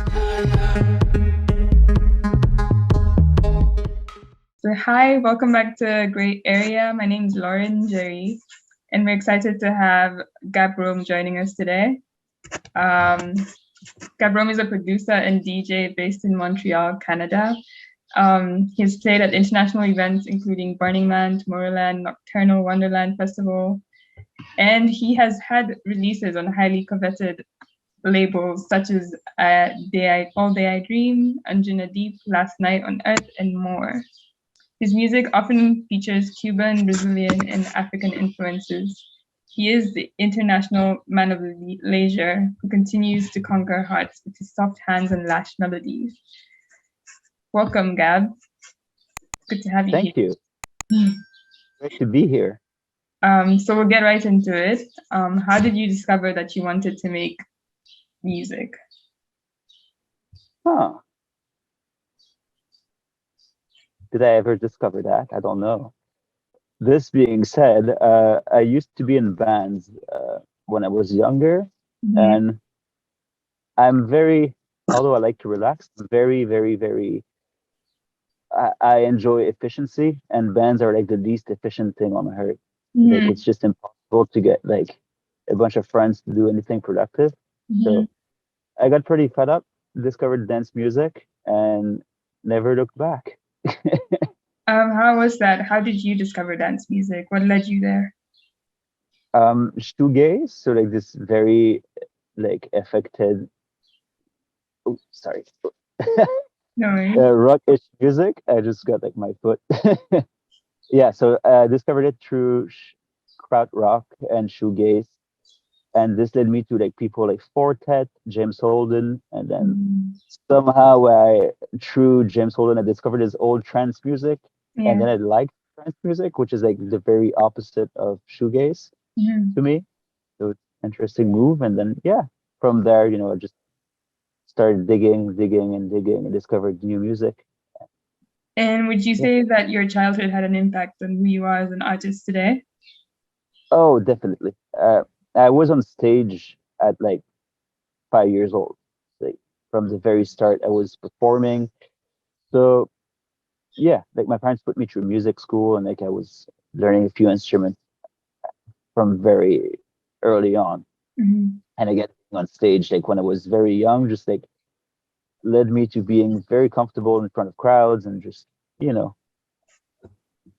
So, hi, welcome back to Great Area. My name is Lauren Jerry, and we're excited to have Gab Rhome joining us today. Um, Gab Rhome is a producer and DJ based in Montreal, Canada. He's played at international events including Burning Man, Tomorrowland, Nocturnal Wonderland Festival, and he has had releases on highly coveted labels such as All Day I Dream, Anjunadeep, Last Night on Earth, and more. His music often features Cuban, Brazilian, and African influences. He is the international man of leisure who continues to conquer hearts with his soft hands and lash melodies. Welcome, Gab. Good to have you Thank you. Great to be here. So we'll get right into it. How did you discover that you wanted to make music? Huh. Did I ever discover that? I don't know. This being said, I used to be in bands when I was younger, and I'm very, although I like to relax, very, very, very, I enjoy efficiency, and bands are like the least efficient thing on earth. Like it's just impossible to get like a bunch of friends to do anything productive. So I got pretty fed up, discovered dance music, and never looked back. How was that? How did you discover dance music? What led you there? Shoegaze, so like this very like affected, oh sorry, No worries. rockish music. I just got like my foot. Yeah, so discovered it through kraut rock and shoegaze, and this led me to like people like Fortet, James Holden, and then somehow through James Holden I discovered his old trance music, and then I liked trance music, which is like the very opposite of shoegaze to me. So it's an interesting move, and then yeah, from there, I just started digging and discovered new music. And would you Yeah. say that your childhood had an impact on who you are as an artist today? Oh, definitely. I was on stage at like 5 years old. Like from the very start, I was performing. So yeah, like my parents put me through music school, and like I was learning a few instruments from very early on. And again, being on stage, like when I was very young, just like led me to being very comfortable in front of crowds and just, you know,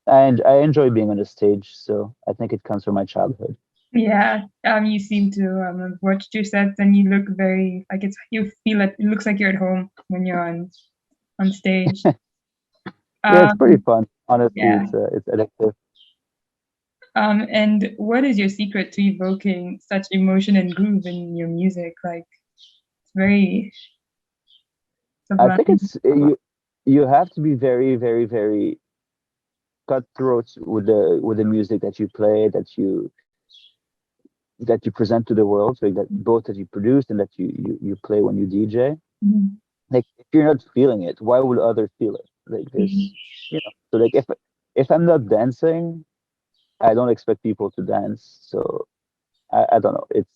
and I enjoy being on the stage. So I think it comes from my childhood. Yeah, you seem to have watched your sets, and you look very like you feel it. It looks like you're at home when you're on stage. Yeah, it's pretty Um, fun. Honestly, yeah. it's addictive. And what is your secret to evoking such emotion and groove in your music? Like it's very I think sublime. you have to be very, very, very cutthroat with the music that you play, that you present to the world, so that both that you produce and that you play when you DJ. Like if you're not feeling it, why would others feel it? Like this. So like if I'm not dancing, I don't expect people to dance. So I don't know. It's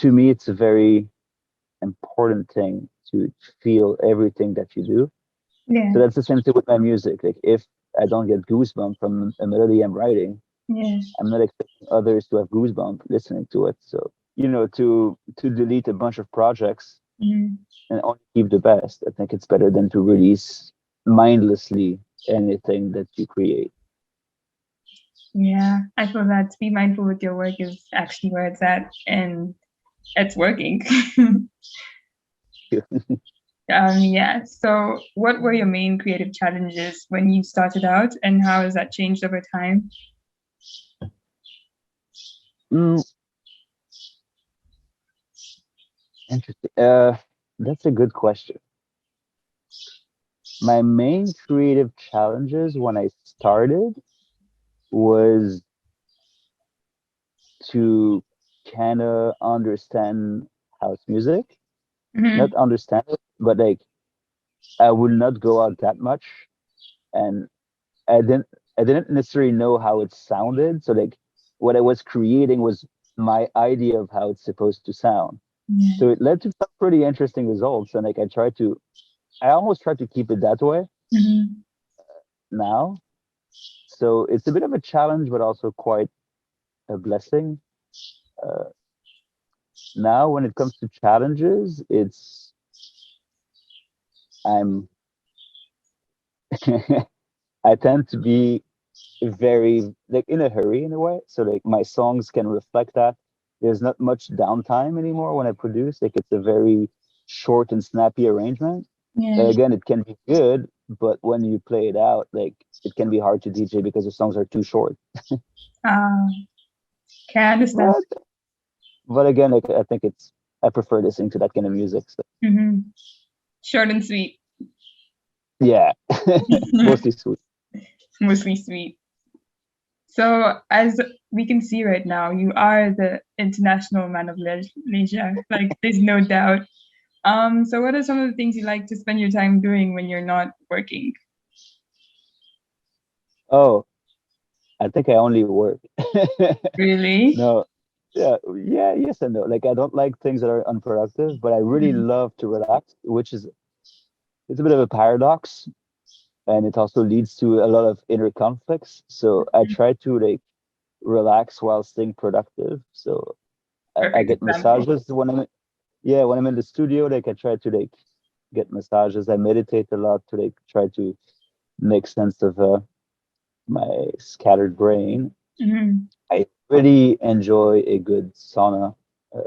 to me, it's a very important thing to feel everything that you do. Yeah, So that's the same thing with my music. Like if I don't get goosebumps from a melody I'm writing, yeah. I'm not expecting others to have goosebumps listening to it. So, to delete a bunch of projects and only keep the best, I think it's better than to release mindlessly anything that you create. Yeah, I feel that to be mindful with your work is actually where it's at, and it's working. Yeah. So, what were your main creative challenges when you started out, and how has that changed over time? Mm, interesting. That's a good question. My main creative challenges when I started was to kind of understand house music, not understand it, but like I would not go out that much, and I didn't I didn't necessarily know how it sounded. So like what I was creating was my idea of how it's supposed to sound. Yeah. So it led to some pretty interesting results, and like I almost try to keep it that way Hmm. now. So it's a bit of a challenge, but also quite a blessing. Uh, Now, when it comes to challenges, it's I'm I tend to be very like in a hurry in a way. So like my songs can reflect that. There's not much downtime anymore when I produce. Like it's a very short and snappy arrangement. Yeah. And again, it can be good, but when you play it out, like it can be hard to DJ because the songs are too short. Uh, can I understand? But but again, like I think I prefer listening to that kind of music. So Hmm. Short and sweet. yeah, mostly sweet. Mostly sweet. So, as we can see right now, you are the international man of leisure. Like, there's no doubt. So what are some of the things you like to spend your time doing when you're not working? Oh, I think I only work. Really? No, yeah, yes and no. Like I don't like things that are unproductive, but I really Mhm. love to relax, which is it's a bit of a paradox, and it also leads to a lot of inner conflicts. So I try to like relax while staying productive. So I Perfect get example. massages yeah, when I'm in the studio, like I try to like get massages. I meditate a lot to like try to make sense of my scattered brain. Hmm. I really enjoy a good sauna. Uh,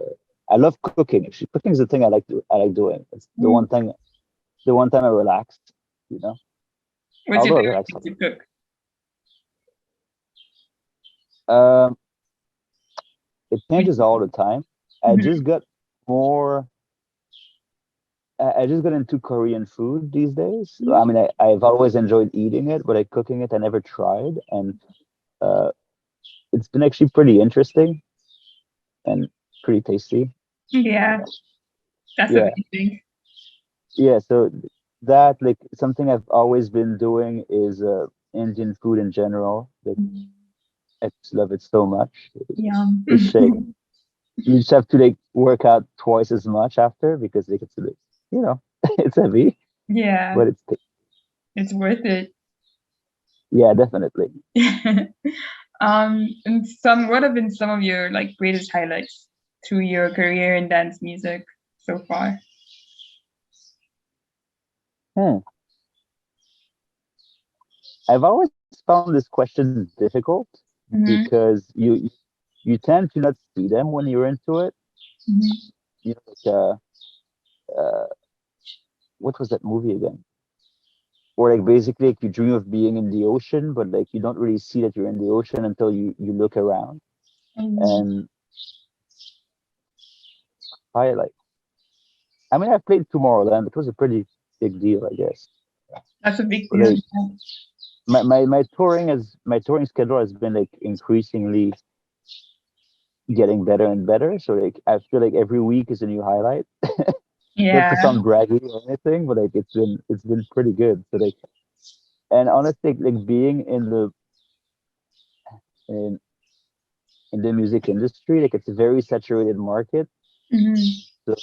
I love cooking. Actually, cooking is the thing I like doing. It's the one time I relax. You know, What's your although I favorite relax a thing to cook? lot. It changes all the time. I Mhm. just got more. I just got into Korean food these days. I mean, I've always enjoyed eating it, but cooking it, I never tried, and uh, it's been actually pretty interesting and pretty tasty. Yeah, that's Yeah, amazing. yeah. So that like something I've always been doing is Indian food in general. Like I just love it so much. Yum. It's like you just have to like work out twice as much after because like it's a bit, you know, it's heavy, Yeah, but it's worth it. yeah, definitely. And what have been some of your like greatest highlights through your career in dance music so far? Hmm. I've always found this question difficult Hmm. because you tend to not see them when you're into it. Hmm. You know, uh, what was that movie again? Or like basically like you dream of being in the ocean, but like you don't really see that you're in the ocean until you look around. And I like, I mean, I played Tomorrowland. It was a pretty big deal, I guess. That's a big But deal. like my touring schedule has been like increasingly getting better and better. So like I feel like every week is a new highlight. Not to Yeah. sound braggy or anything, but like it's been pretty good. So like and honestly like being in in the music industry, like it's a very saturated market. Hmm. So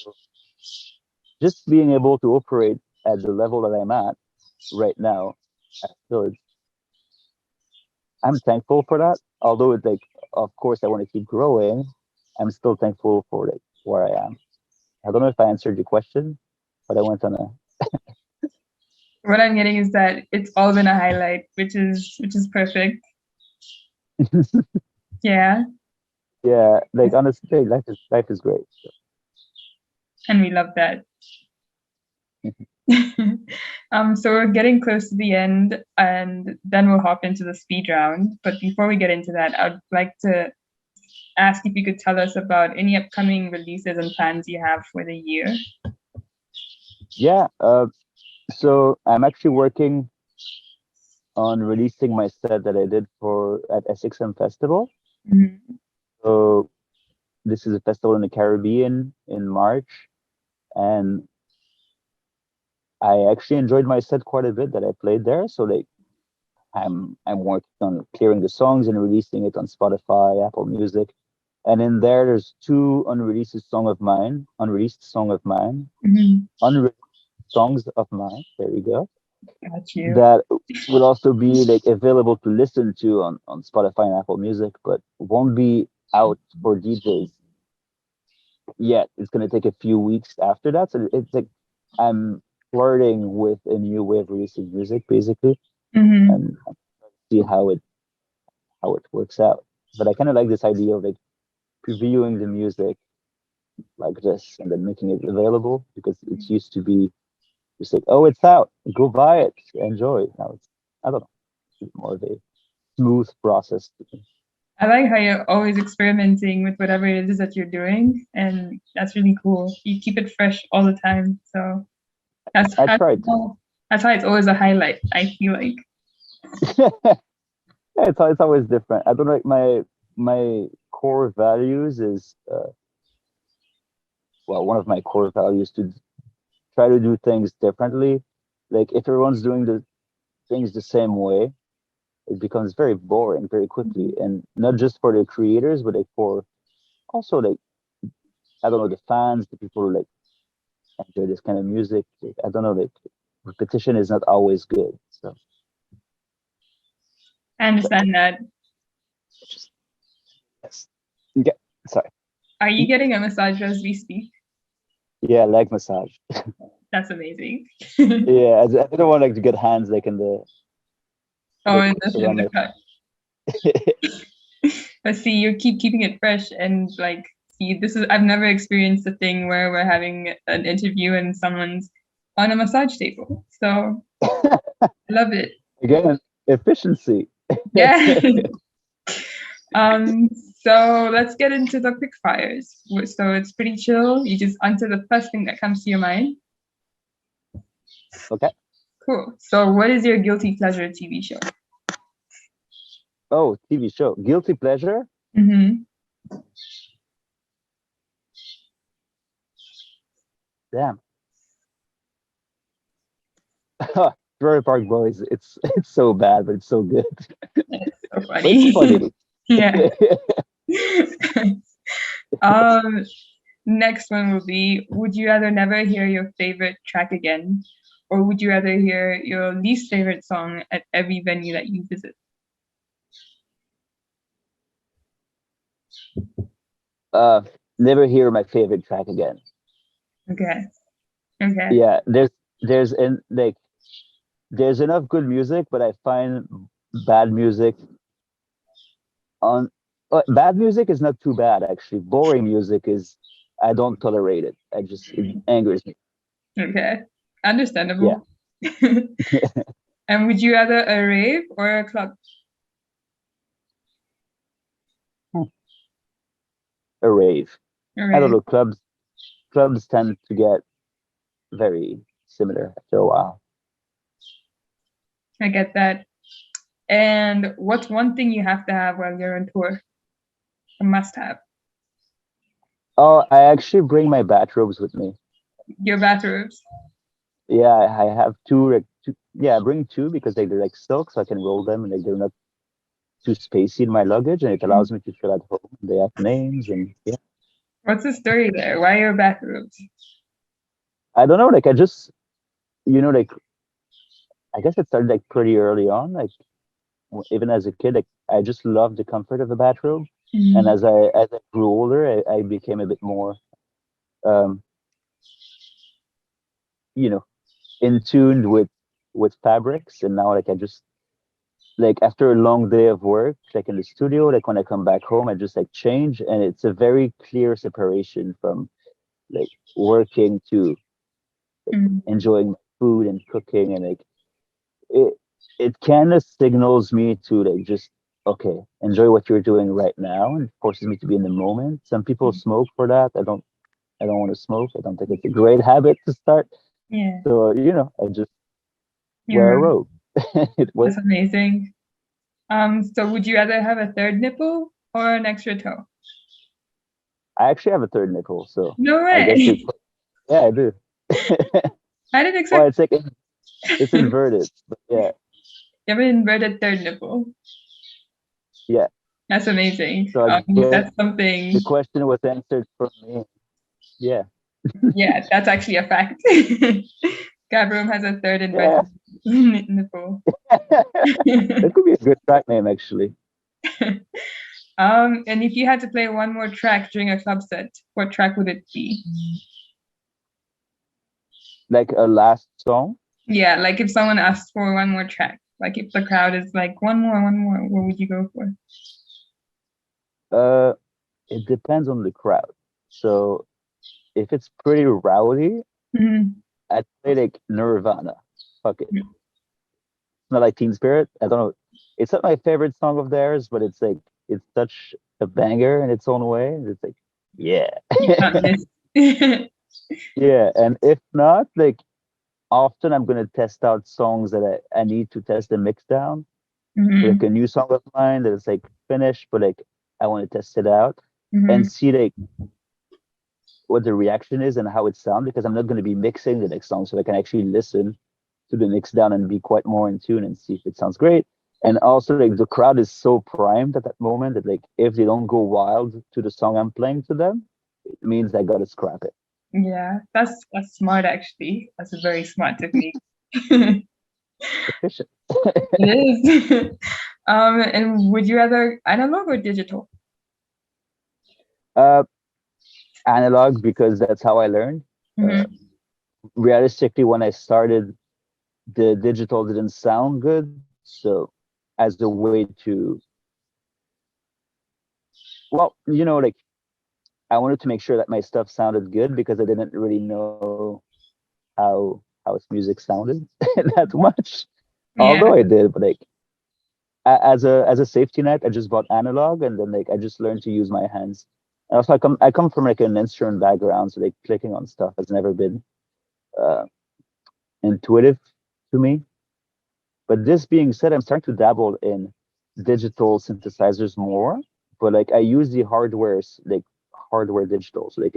just being able to operate at the level that I'm at right now, I feel I'm thankful for that. Although it's like of course I want to keep growing, I'm still thankful for like where I am. I don't know if I answered your question, but I went on What I'm getting is that it's all been a highlight, which is perfect. a Yeah, yeah, like honestly, life is great. and we love that. So we're getting close to the end, and then we'll hop into the speed round. But before we get into that, I'd like to ask if you could tell us about any upcoming releases and plans you have for the year. Yeah, so I'm actually working on releasing my set that I did for at SXM Festival. Mhm. So this is a festival in the Caribbean in March, and I actually enjoyed my set quite a bit that I played there. So like I'm working on clearing the songs and releasing it on Spotify, Apple Music. and in there there's two unreleased song of mine, Hmm. unreleased songs of mine. There you go. Got you. That will also be like available to listen to on Spotify and Apple Music, but won't be out for DJs yet. It's gonna take a few weeks after that. So it's like I'm flirting with a new way of releasing music, basically, Hmm. and see how it works out. But I kind of like this idea of like previewing the music like this and then making it available because it used to be just like, oh, it's out, go buy it, enjoy. Now it's, I don't know, it's more of a smooth process. I like how you're always experimenting with whatever it is that you're doing, and that's really cool. You keep it fresh all the time, so that's I that's tried to. that's why it's always a highlight. I feel like. Yeah, it's always different. I don't know, like my core values is well, one of my core values to try to do things differently. Like if everyone's doing the things the same way, it becomes very boring very quickly, and not just for the creators, but like for also like I don't know, the fans, the people who like enjoy this kind of music. Like, I don't know, like repetition is not always good. So I understand that. just yes. Yeah, sorry. Are you getting a massage as we speak? Yeah, leg massage. That's amazing. Yeah, I don't want like to get hands like in the Oh, like in around the my. cut. But see, you keep keeping it fresh and like see, this is I've never experienced a thing where we're having an interview and someone's on a massage table. So I love it. Again, efficiency. Yeah. Um, so let's get into the quick fires. So it's pretty chill. You just answer the first thing that comes to your mind. Okay. Cool. So what is your guilty pleasure TV show? Oh, TV show. Guilty pleasure? Mm-hmm. Damn. Trailer Park Boys. It's so bad, but it's so good. It's so But it's funny. funny. Yeah. um, Next one will be, would you rather never hear your favorite track again, or would you rather hear your least favorite song at every venue that you visit? uh Never hear my favorite track again. Okay. Okay. Yeah, there's in like there's enough good music, but I find bad music on bad music is not too bad actually. Boring music is I don't tolerate it. I just it angers me. Okay. Yeah. Understandable. And would you rather a rave or a club? A rave. A I don't rave. know, clubs tend to get very similar after a while. I get that. And what's one thing you have to have while you're on tour? A must have. Oh, I actually bring my bathrobes with me. Your bathrobes. Yeah, I have two. Yeah, I bring two because they're like silk, so I can roll them and like they're not too spacey in my luggage, and it allows me to feel at home. They have names, and yeah, What's the story there? Why your bathrobes? I don't know. Like I just, like I guess it started like pretty early on. Like even as a kid, like I just loved the comfort of a bathrobe, and Mm, as I grew older, I became a bit more, um, you know, in tuned with fabrics, and now like I just like after a long day of work, like in the studio, like when I come back home, I just like change, and it's a very clear separation from like working to mm, enjoying my food and cooking, and like it it kind of signals me to like just okay, enjoy what you're doing right now, and forces me to be in the moment. Some people smoke for that. I don't want to smoke. I don't think it's a great habit to start. yeah, So I just wear a you're robe. It that's works. amazing. So would you rather have a third nipple or an extra toe? I actually have a third nipple, so No I guess way. yeah, I do. I didn't Well, expect it's like it's you inverted, but yeah, have an inverted third nipple. yeah. That's amazing. So I guess That's the something. question was answered for me. Yeah, Yeah, that's actually a fact. Gab Rhome has a third yeah. invented nipple. That could be a good track name, actually. And if you had to play one more track during a club set, what track would it be? Like a last song. Yeah, like if someone asks for one more track, like if the crowd is like one more, what would you go for? Uh, it depends on the crowd. So if it's pretty rowdy, Mhm. I'd play like Nirvana. Fuck it. It's not like Teen Spirit. I don't know. It's not my favorite song of theirs, but it's like it's such a banger in its own way. It's like, yeah. You can't miss. Yeah. And if not, like often I'm gonna test out songs that I need to test the mix down. So like Mhm. a new song of mine that is like finished, but like I want to test it out and Mhm. see like what the reaction is and how it sounds because I'm not going to be mixing the next song, so I can actually listen to the mix down and be quite more in tune and see if it sounds great. And also like the crowd is so primed at that moment that like if they don't go wild to the song I'm playing to them, it means I gotta scrap it. Yeah, that's smart actually. That's a very smart technique. It Efficient. is. And would you rather analog or digital? uh Analog because that's how I learned. uh Hmm. Realistically, when I started, the digital didn't sound good, so as a way to, well, like I wanted to make sure that my stuff sounded good because I didn't really know how its music sounded that much. Although Yeah. I did, but like as a safety net, I just bought analog, and then like I just learned to use my hands. And also, I come from like an instrument background, so like clicking on stuff has never been uh, intuitive to me. But this being said, I'm starting to dabble in digital synthesizers more. But like I use the like hardware digital, so like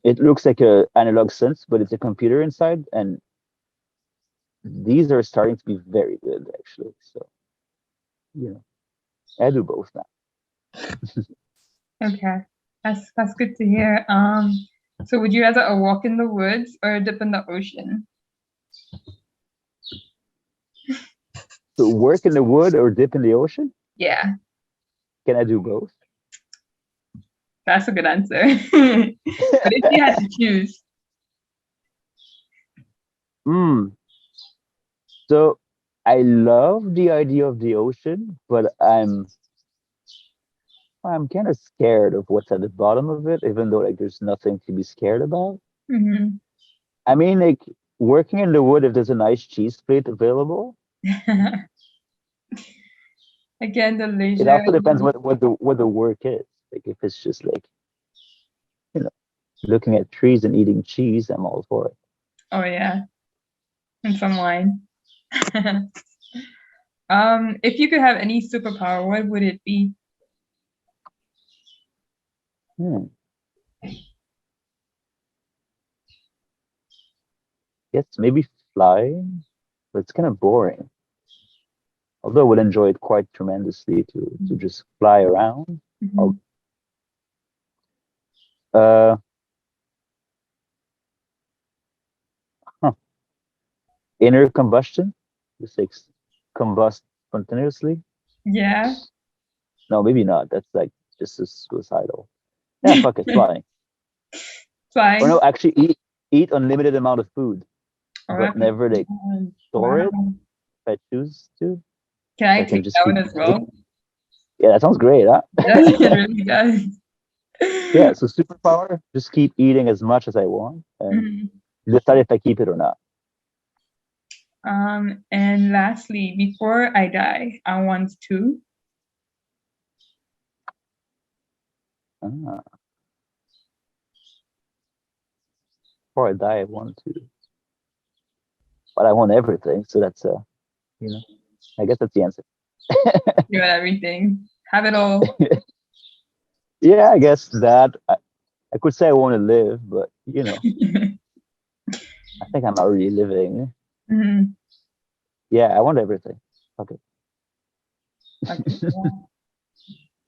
it looks like a analog synth, but it's a computer inside, and these are starting to be very good actually. So you know, I do both now. Okay. That's good to hear. So would you rather a walk in the woods or a dip in the ocean? So work in the wood or dip in the ocean? Yeah, Can I do both? that's a good answer. But if you had to choose, Hmm. So I love the idea of the ocean, but I'm kind of scared of what's at the bottom of it, even though like there's nothing to be scared about. mhm. I mean, like working in the wood, if there's a nice cheese plate available, Again, the it leisure. also depends what the work is. Like if it's just like, you know, looking at trees and eating cheese, I'm all for it. Oh yeah, and some wine. If you could have any superpower, what would it be? Hmm. Yes, maybe flying, but it's kind of boring. Although I would enjoy it quite tremendously to just fly around. I'll, Mhm. uh, huh. Inner combustion, just like combust spontaneously. Yeah, No, maybe not. That's like just as suicidal. Yeah, fuck it, flying. Or flying. no, actually eat unlimited amount of food, Oh, but that's a never good like one. store it Wow. if I choose to. Can I So I can take just that keep one as eating. well? Yeah, that sounds great, huh? Yes, it really does. Yeah, so superpower, just keep eating as much as I want and Mhm. decide if I keep it or not. And lastly, before I die, I want to. Ah, before I die, I want to, but I want everything. So that's you know, I guess that's the answer. Do everything. Have it all. Yeah, I guess that I could say I want to live, but I think I'm already living. Mhm. Yeah, I want everything. Okay. Okay. Yeah.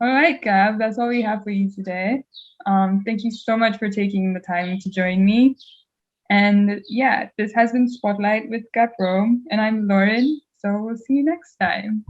All right, Gab, that's all we have for you today. Thank you so much for taking the time to join me. And yeah, this has been Spotlight with Gab Rhome, and I'm Lauren. So we'll see you next time.